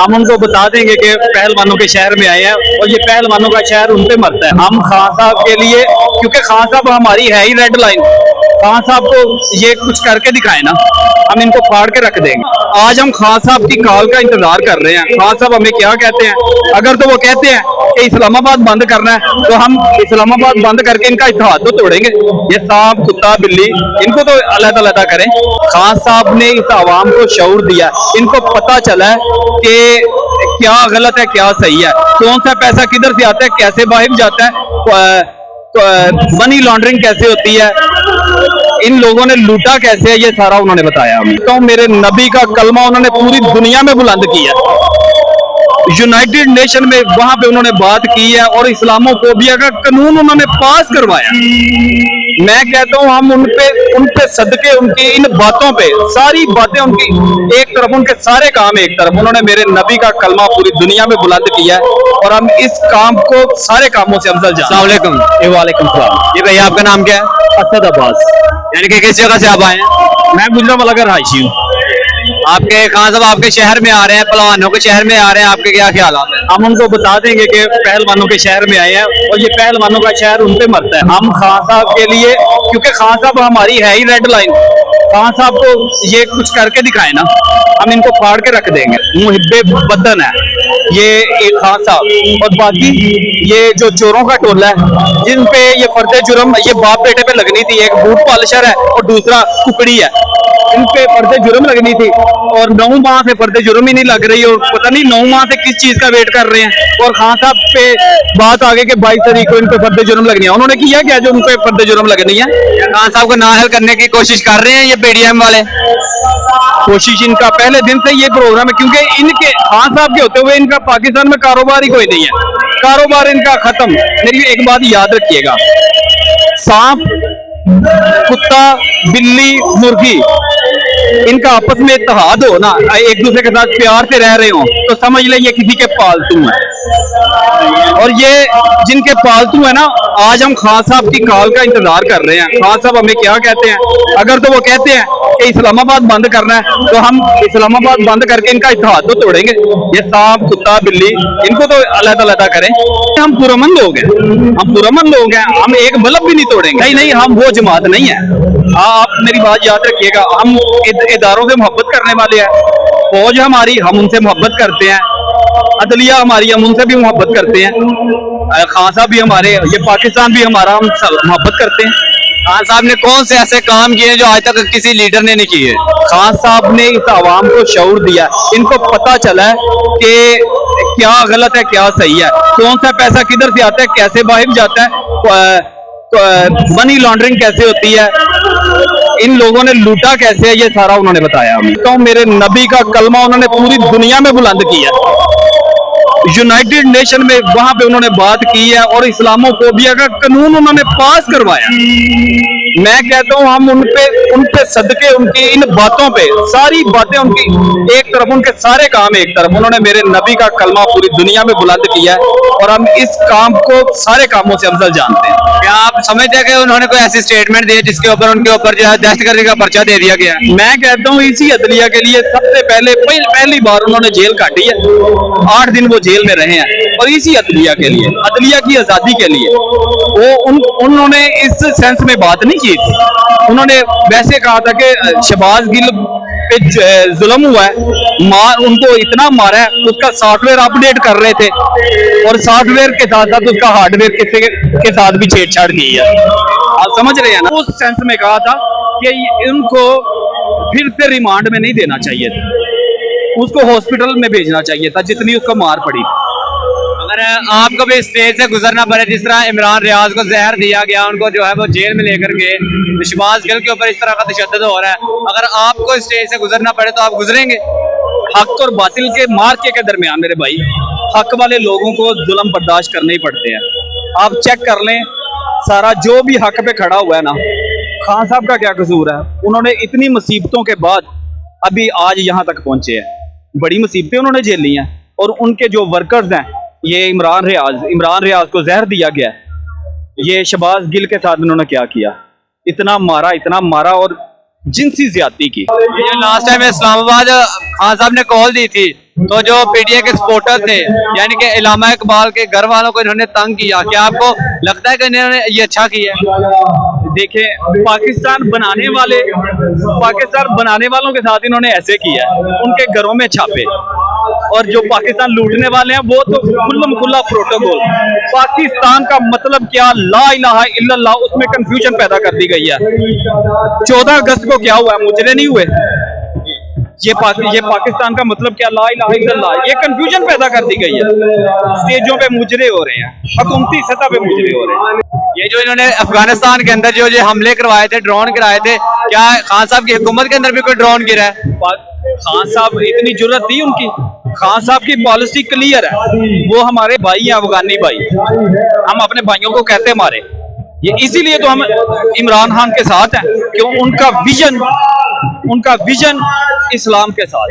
हम उनको बता देंगे कि पहलवानों के शहर में आए हैं और ये पहलवानों का शहर उन पे मरता है। हम खान साहब के लिए, क्योंकि खान साहब हमारी है ही रेड लाइन, खान साहब को ये कुछ करके दिखाए ना, हम इनको फाड़ के रख देंगे। आज हम खान साहब की कॉल का इंतजार कर रहे हैं। खान साहब हमें क्या कहते हैं? अगर तो वो कहते हैं कि इस्लामाबाद बंद करना है तो हम इस्लामाबाद बंद करके इनका इत्तेहाद तो तोड़ेंगे। ये सांप, कुत्ता, बिल्ली, इनको तो अलग-अलग करें। खान साहब ने इस आवाम को शऊर दिया, इनको पता चला है कि क्या गलत है क्या सही है, कौन सा पैसा किधर से आता है, कैसे बाहर जाता है, मनी लॉन्ड्रिंग कैसे होती है, इन लोगों ने लूटा कैसे है, ये सारा उन्होंने बताया। तो मेरे नबी का कलमा उन्होंने पूरी दुनिया में बुलंद किया, यूनाइटेड नेशन में वहां पे उन्होंने बात की है और इस्लामोफोबिया का कानून उन्होंने पास करवाया। मैं कहता हूं हम उनपे सदके, उनकी इन बातों पे, सारी बातें उनकी एक तरफ, उनके सारे काम एक तरफ, उन्होंने मेरे नबी का कलमा पूरी दुनिया में बुलंद किया है और हम इस काम को सारे कामों से अफजल जानते हैं। अस्सलाम वालेकुम। वालेकुम सलाम। जी भैया, आपका नाम क्या है? असद अब्बास। यानी कि किस जगह से आप आए हैं? मैं गुजरांवाला का रहायशी हूँ। आपके खान साहब आपके शहर में आ रहे हैं, पहलवानों के शहर में आ रहे हैं, आपके क्या ख्याल है? हम उनको बता देंगे कि पहलवानों के शहर में आए हैं और ये पहलवानों का शहर उन पे मरता है। हम खान साहब के लिए, क्योंकि खान साहब हमारी है ही रेड लाइन, खान साहब को ये कुछ करके दिखाए ना, हम इनको फाड़ के रख देंगे। मुहिब्बे वतन है ये एक खान साहब, और बाकी ये जो चोरों का टोला है जिन पे ये फर्दे जुर्म, ये बाप बेटे पे लगनी थी, एक बूट पॉलिशर है और दूसरा कुकड़ी है, इन पे फर्दे जुर्म लगनी थी और 9 माह से फर्दे जुर्म ही नहीं लग रही और पता नहीं 9 माह से किस चीज का वेट कर रहे हैं। और खान साहब पे बात आगे के 22 तारीख को इन पे फर्दे जुर्म लगनी है। उन्होंने किया क्या जो उन पे फर्दे जुर्म लगनी है? खान साहब को नाअहल करने की कोशिश कर रहे हैं ये पीडीएम वाले? कोशिश इनका पहले दिन से ये प्रोग्राम है, क्योंकि इनके खान साहब के होते हुए इनका पाकिस्तान में कारोबार ही कोई नहीं है, कारोबार इनका खत्म। मेरी एक बात याद रखिएगा, सांप, कुत्ता, बिल्ली, मुर्गी, इनका आपस में इत्तेहाद हो ना, एक दूसरे के साथ प्यार से रह रहे हो तो समझ लें ये किसी के पालतू है। और ये जिनके पालतू है ना, आज हम खान साहब की कॉल का इंतजार कर रहे हैं। खान साहब हमें क्या कहते हैं? अगर तो वो कहते हैं कि इस्लामाबाद बंद करना है तो हम इस्लामाबाद बंद करके इनका इत्तेहाद तो तोड़ेंगे। ये सांप, कुत्ता, बिल्ली, इनको तो अलग-अलग करें। हम पुरअमन लोग हैं, हम पुरअमन लोग हैं, हम एक बल्ब भी नहीं तोड़ेंगे। नहीं नहीं, हम वो जमात नहीं है। आप मेरी बात याद रखिएगा, हम इदारों से मोहब्बत करने वाले हैं। फौज हमारी, हम उनसे मोहब्बत करते हैं। अदलिया हमारी, हम उनसे भी मोहब्बत करते हैं। खान साहब भी हमारे, ये पाकिस्तान भी हमारा, हम सब मोहब्बत करते हैं। खान साहब ने कौन से ऐसे काम किए जो आज तक किसी लीडर ने नहीं किए? खान साहब ने इस आवाम को शऊर दिया, इनको पता चला है कि क्या गलत है क्या सही है, कौन सा पैसा किधर से आता है, कैसे बाहर जाता है, मनी लॉन्ड्रिंग कैसे होती है, इन लोगों ने लूटा कैसे है, ये सारा उन्होंने बताया। तो मेरे नबी का कलमा उन्होंने पूरी दुनिया में बुलंद किया, यूनाइटेड नेशन में वहां पे उन्होंने बात की है और इस्लामोफोबिया का कानून उन्होंने पास करवाया। मैं कहता हूं हम उनपे सदके, उनकी इन बातों पे, सारी बातें उनकी एक तरफ, उनके सारे काम एक तरफ, उन्होंने मेरे नबी का कलमा पूरी दुनिया में बुलंद किया है और हम इस काम को सारे कामों से अफजल जानते हैं। क्या आप समझते हैं कि उन्होंने कोई ऐसी स्टेटमेंट दी जिसके ऊपर उनके ऊपर जो है दहशतगर्दी का पर्चा दे दिया गया? मैं कहता हूँ इसी अदलिया के लिए सबसे पहली बार उन्होंने जेल काटी है, 8 दिन वो जेल में रहे हैं और इसी अदलिया के लिए, अदलिया की आजादी के लिए। वो उन्होंने इस सेंस में बात नहीं की थी, उन्होंने वैसे कहा था कि शहबाज गिल पे जुल्म हुआ है, उनको इतना मारा है, उसका सॉफ्टवेयर अपडेट कर रहे थे और सॉफ्टवेयर के साथ साथ उसका हार्डवेयर के साथ भी छेड़छाड़ की है। आप समझ रहे हैं ना? उस सेंस में कहा था कि इनको फिर से रिमांड में नहीं देना चाहिए था, उसको हॉस्पिटल में भेजना चाहिए था जितनी उसको मार पड़ी। अगर आपको भी स्टेज से गुजरना पड़े, जिस तरह इमरान रियाज को जहर दिया गया, उनको जो है वो जेल में लेकर गए, शहबाज गिल के ऊपर इस तरह का तशद्दुद हो रहा है, अगर आपको स्टेज से गुजरना पड़े तो आप गुजरेंगे? हक और बातिल के मार्के के दरमियान मेरे भाई, हक वाले लोगों को जुल्म बर्दाश्त करने ही पड़ते हैं। आप चेक कर लें, सारा जो भी हक पे खड़ा हुआ है ना, खान साहब का क्या कसूर है? उन्होंने इतनी मुसीबतों के बाद अभी आज यहाँ तक पहुंचे हैं, बड़ी मुसीबतें उन्होंने झेली हैं। और उनके जो वर्कर्स हैं, ये इमरान रियाज को जहर दिया गया, ये शहबाज गिल के साथ उन्होंने क्या किया, इतना मारा और जिनसी ज्यादती की। ये लास्ट टाइम इस्लामाबाद खान साहब ने कॉल दी थी तो जो पीटीआई के सपोर्टर थे यानी कि इलामा इकबाल के घर वालों को इन्होंने तंग किया, क्या आपको लगता है कि इन्होंने ये अच्छा किया है? देखें, पाकिस्तान बनाने वालों के साथ इन्होंने ऐसे किया है, उनके घरों में छापे, और जो पाकिस्तान लूटने वाले हैं वो तो खुल्लम खुल्ला प्रोटोकॉल। पाकिस्तान का मतलब क्या, ला इलाहा इल्लल्लाह, उसमें कंफ्यूजन पैदा कर दी गई है। 14 अगस्त को क्या हुआ, मुजरे नहीं हुए? ये पाकिस्तान का मतलब क्या, ला इलाहा इल्लल्लाह, ये कंफ्यूजन पैदा कर दी गई है। स्टेजों पे मुजरे हो रहे हैं, हुकूमती सतह पे मुजरे हो रहे हैं। ये जो इन्होंने अफगानिस्तान के अंदर जो हमले करवाए थे, ड्रोन गिराए थे, क्या खान साहब की हुकूमत के अंदर भी कोई ड्रोन गिरा है? खान साहब इतनी जुर्रत थी उनकी? खान साहब की पॉलिसी क्लियर है, वो हमारे भाई हैं, अफगानी भाई, हम अपने भाइयों को कैसे मारे। ये इसीलिए तो हम इमरान खान के साथ हैं, क्यों, उनका विजन इस्लाम के साथ।